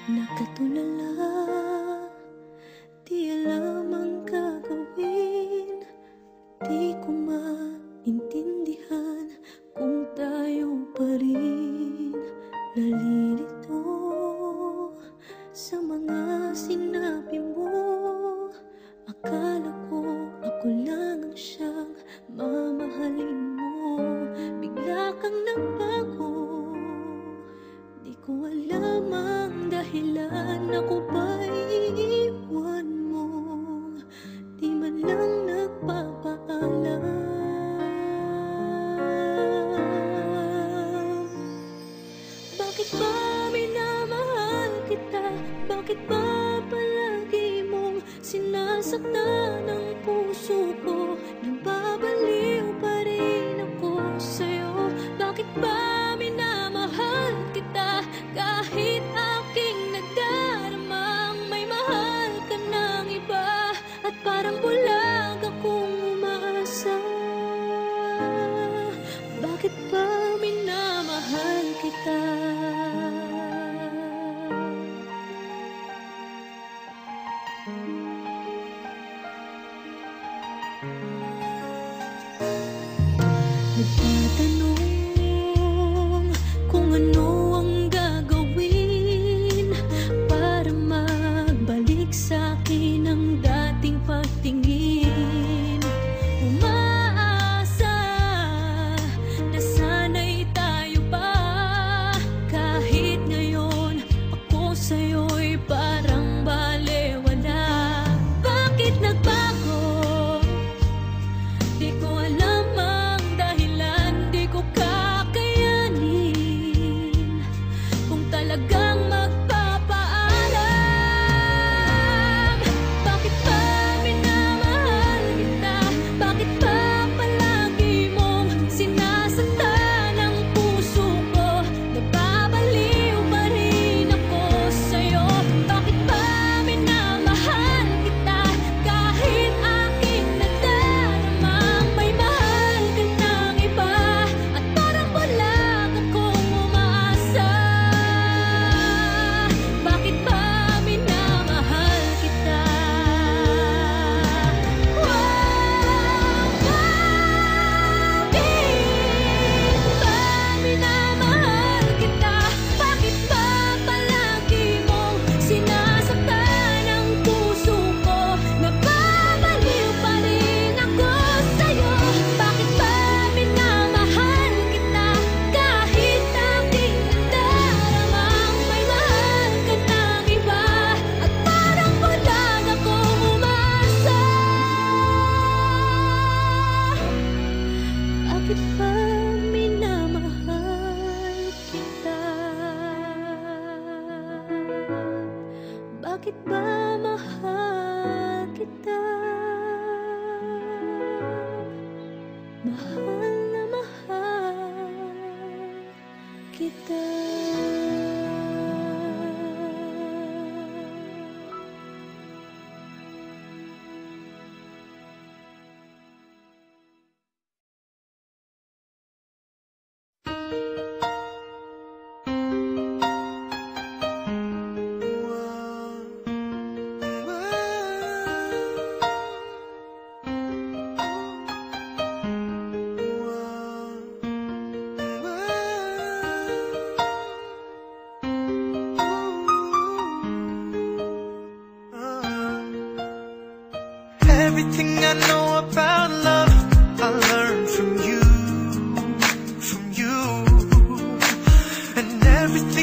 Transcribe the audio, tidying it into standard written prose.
Nakatulala, di alam ang gagawin. Di ko maintindihan kung tayo pa rin. Nalilito sa mga sinabi mo. Akala ko ako lang ang siyang mamahalin mo. Bigla kang nagbago, di ko alam ang dahilan. Ako ba iiwan mo? Di man lang nagpapaalam. Bakit ba minamahal kita? Bakit ba palagi mong sinasaktan ang puso ko? Nababaliw pa rin ako sa'yo. Bakit ba minamahal kita? Kahit aking nagdaramang may mahal ka ng iba. At parang bulag akong umaasa. Bakit ba minamahal kita? Nagtatanong kung ano ang gagawin para magbalik sa'kin ang dating pagtingin. Umaasa na sana'y tayo pa. Kahit ngayon ako sa'yo'y parang balewala. Bakit nagbago? Di ko alam ang dahilan. Di ko kakayanin kung talagang magpapaalam. Bakit ba minamahal kita? Bakit ba palagi mong sinasaktan ang puso ko? Nababaliw pa rin ako sa'yo. Bakit ba minamahal kita? Kahit aking nadaramang may mahal ka ng iba. At parang bulag akong umaasa. Bakit ba minamahal kita? Bakit ba minamahal kita? Bakit ba palagi mong sinasaktan ang puso ko? Nababaliw pa rin ako sa'yo. Bakit ba minamahal kita? Kahit aking nadaramang may mahal ka ng iba. At parang bulag akong umaasa. Bakit ba minamahal kita? Bakit ba mahal kita? Mahal na mahal kita. Everything I know about love, I learned from you, and everything